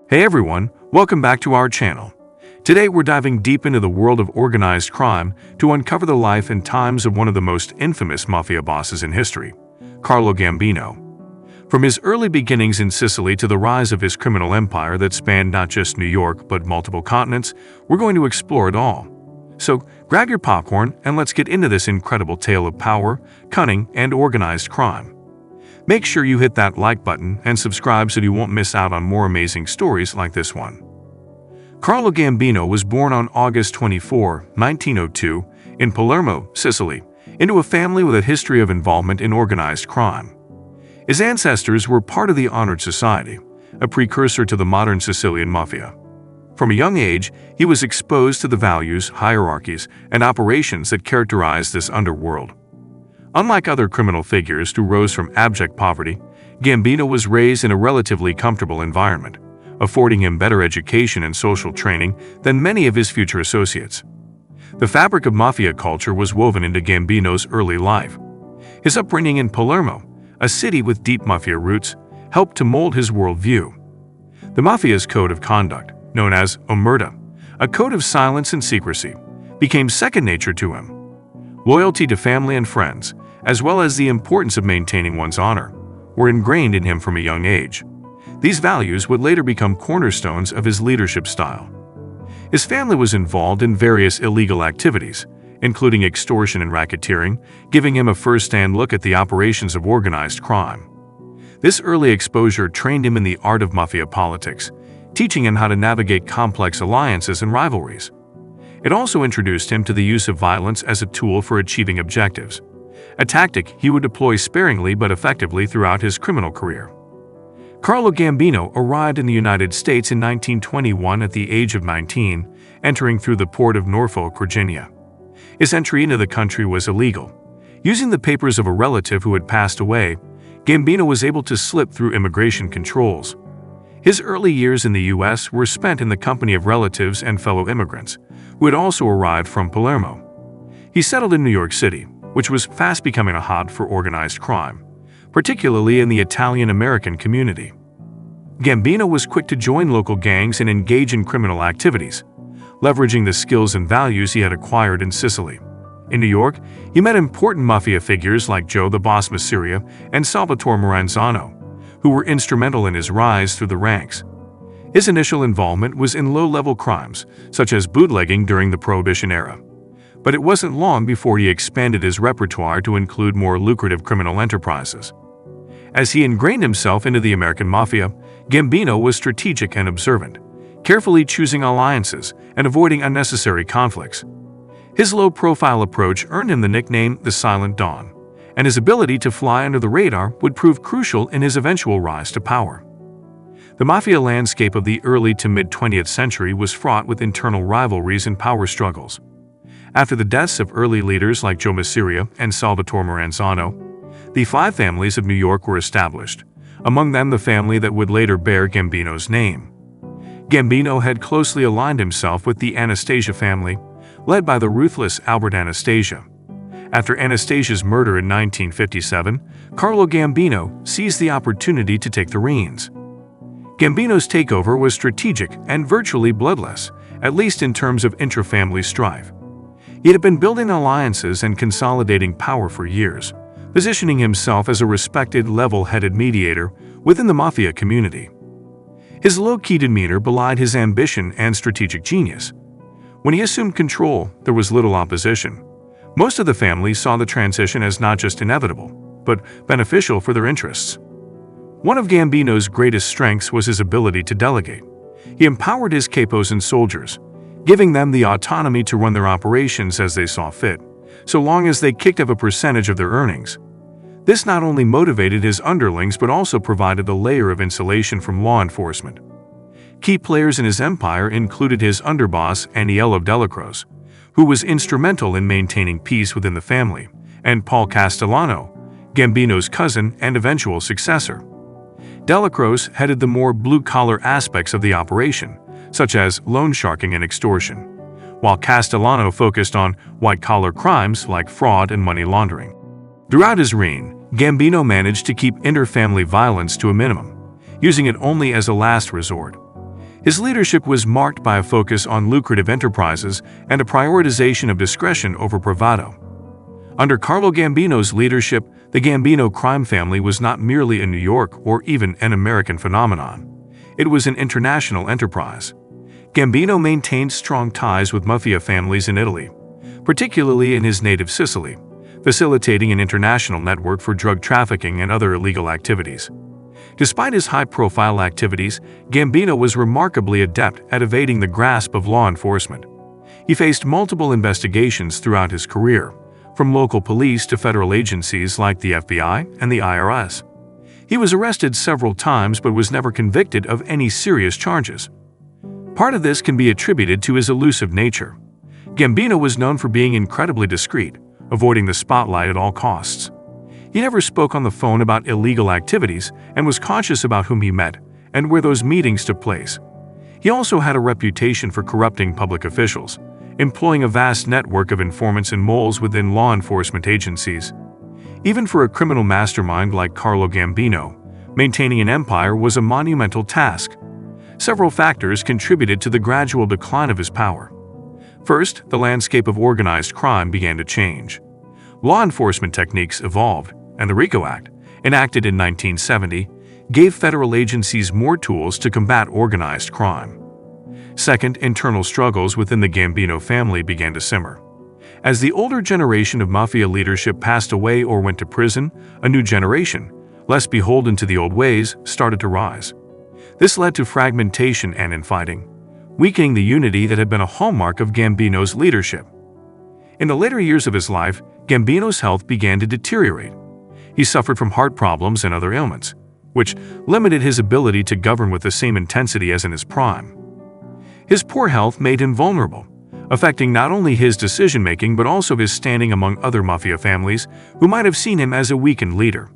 Hey everyone, welcome back to our channel. Today we're diving deep into the world of organized crime to uncover the life and times of one of the most infamous mafia bosses in history, Carlo Gambino. From his early beginnings in Sicily to the rise of his criminal empire that spanned not just New York but multiple continents, we're going to explore it all. So grab your popcorn and let's get into this incredible tale of power, cunning, and organized crime. Make sure you hit that like button and subscribe so you won't miss out on more amazing stories like this one. Carlo Gambino was born on August 24, 1902, in Palermo, Sicily, into a family with a history of involvement in organized crime. His ancestors were part of the honored society, a precursor to the modern Sicilian Mafia. From a young age, he was exposed to the values, hierarchies, and operations that characterized this underworld. Unlike other criminal figures who rose from abject poverty, Gambino was raised in a relatively comfortable environment, affording him better education and social training than many of his future associates. The fabric of mafia culture was woven into Gambino's early life. His upbringing in Palermo, a city with deep mafia roots, helped to mold his worldview. The mafia's code of conduct, known as omerta, a code of silence and secrecy, became second nature to him. Loyalty to family and friends, as well as the importance of maintaining one's honor, were ingrained in him from a young age. These values would later become cornerstones of his leadership style. His family was involved in various illegal activities, including extortion and racketeering, giving him a first-hand look at the operations of organized crime. This early exposure trained him in the art of mafia politics, teaching him how to navigate complex alliances and rivalries. It also introduced him to the use of violence as a tool for achieving objectives, a tactic he would deploy sparingly but effectively throughout his criminal career. Carlo Gambino arrived in the United States in 1921 at the age of 19, entering through the port of Norfolk, Virginia. His entry into the country was illegal. Using the papers of a relative who had passed away, Gambino was able to slip through immigration controls. His early years in the U.S. were spent in the company of relatives and fellow immigrants, who had also arrived from Palermo. He settled in New York City, which was fast becoming a hub for organized crime, particularly in the Italian-American community. Gambino was quick to join local gangs and engage in criminal activities, leveraging the skills and values he had acquired in Sicily. In New York, he met important mafia figures like Joe the Boss Masiria and Salvatore Maranzano, who were instrumental in his rise through the ranks. His initial involvement was in low-level crimes, such as bootlegging during the Prohibition era. But it wasn't long before he expanded his repertoire to include more lucrative criminal enterprises. As he ingrained himself into the American Mafia, Gambino was strategic and observant, carefully choosing alliances and avoiding unnecessary conflicts. His low-profile approach earned him the nickname the Silent Don, and his ability to fly under the radar would prove crucial in his eventual rise to power. The mafia landscape of the early to mid-20th century was fraught with internal rivalries and power struggles. After the deaths of early leaders like Joe Masiria and Salvatore Maranzano, the five families of New York were established, among them the family that would later bear Gambino's name. Gambino had closely aligned himself with the Anastasia family, led by the ruthless Albert Anastasia. After Anastasia's murder in 1957, Carlo Gambino seized the opportunity to take the reins. Gambino's takeover was strategic and virtually bloodless, at least in terms of intra-family strife. He had been building alliances and consolidating power for years, positioning himself as a respected, level-headed mediator within the mafia community. His low-key demeanor belied his ambition and strategic genius. When he assumed control, there was little opposition. Most of the family saw the transition as not just inevitable, but beneficial for their interests. One of Gambino's greatest strengths was his ability to delegate. He empowered his capos and soldiers, giving them the autonomy to run their operations as they saw fit, so long as they kicked up a percentage of their earnings. This not only motivated his underlings but also provided a layer of insulation from law enforcement. Key players in his empire included his underboss Aniello Delacroce, who was instrumental in maintaining peace within the family, and Paul Castellano, Gambino's cousin and eventual successor. Delacroce headed the more blue-collar aspects of the operation, such as loan sharking and extortion, while Castellano focused on white-collar crimes like fraud and money laundering. Throughout his reign, Gambino managed to keep inter-family violence to a minimum, using it only as a last resort. His leadership was marked by a focus on lucrative enterprises and a prioritization of discretion over bravado. Under Carlo Gambino's leadership, the Gambino crime family was not merely a New York or even an American phenomenon. It was an international enterprise. Gambino maintained strong ties with mafia families in Italy, particularly in his native Sicily, facilitating an international network for drug trafficking and other illegal activities. Despite his high-profile activities, Gambino was remarkably adept at evading the grasp of law enforcement. He faced multiple investigations throughout his career, from local police to federal agencies like the FBI and the IRS. He was arrested several times but was never convicted of any serious charges. Part of this can be attributed to his elusive nature. Gambino was known for being incredibly discreet, avoiding the spotlight at all costs. He never spoke on the phone about illegal activities and was cautious about whom he met and where those meetings took place. He also had a reputation for corrupting public officials, employing a vast network of informants and moles within law enforcement agencies. Even for a criminal mastermind like Carlo Gambino, maintaining an empire was a monumental task. Several factors contributed to the gradual decline of his power. First, the landscape of organized crime began to change. Law enforcement techniques evolved, and the RICO Act, enacted in 1970, gave federal agencies more tools to combat organized crime. Second, internal struggles within the Gambino family began to simmer. As the older generation of mafia leadership passed away or went to prison, a new generation, less beholden to the old ways, started to rise. This led to fragmentation and infighting, weakening the unity that had been a hallmark of Gambino's leadership. In the later years of his life, Gambino's health began to deteriorate. He suffered from heart problems and other ailments, which limited his ability to govern with the same intensity as in his prime. His poor health made him vulnerable, affecting not only his decision-making but also his standing among other mafia families who might have seen him as a weakened leader.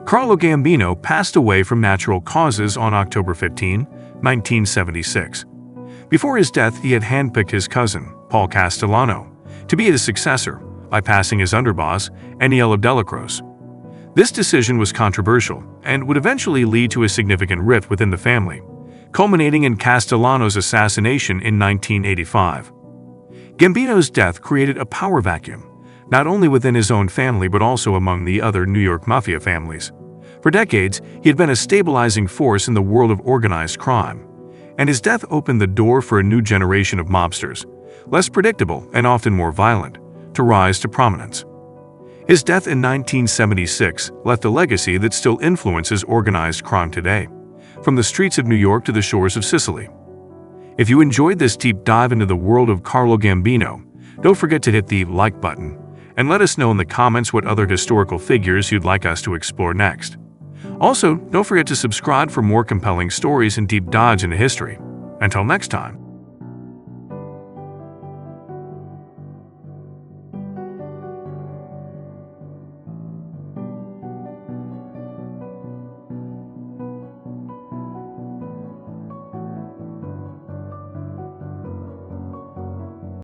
Carlo Gambino passed away from natural causes on October 15, 1976. Before his death, he had handpicked his cousin, Paul Castellano, to be his successor by passing his underboss, Aniello Delacroce. This decision was controversial and would eventually lead to a significant rift within the family, culminating in Castellano's assassination in 1985. Gambino's death created a power vacuum, not only within his own family but also among the other New York mafia families. For decades, he had been a stabilizing force in the world of organized crime, and his death opened the door for a new generation of mobsters, less predictable and often more violent, to rise to prominence. His death in 1976 left a legacy that still influences organized crime today, from the streets of New York to the shores of Sicily. If you enjoyed this deep dive into the world of Carlo Gambino, don't forget to hit the like button and let us know in the comments what other historical figures you'd like us to explore next. Also, don't forget to subscribe for more compelling stories and deep dives into history. Until next time.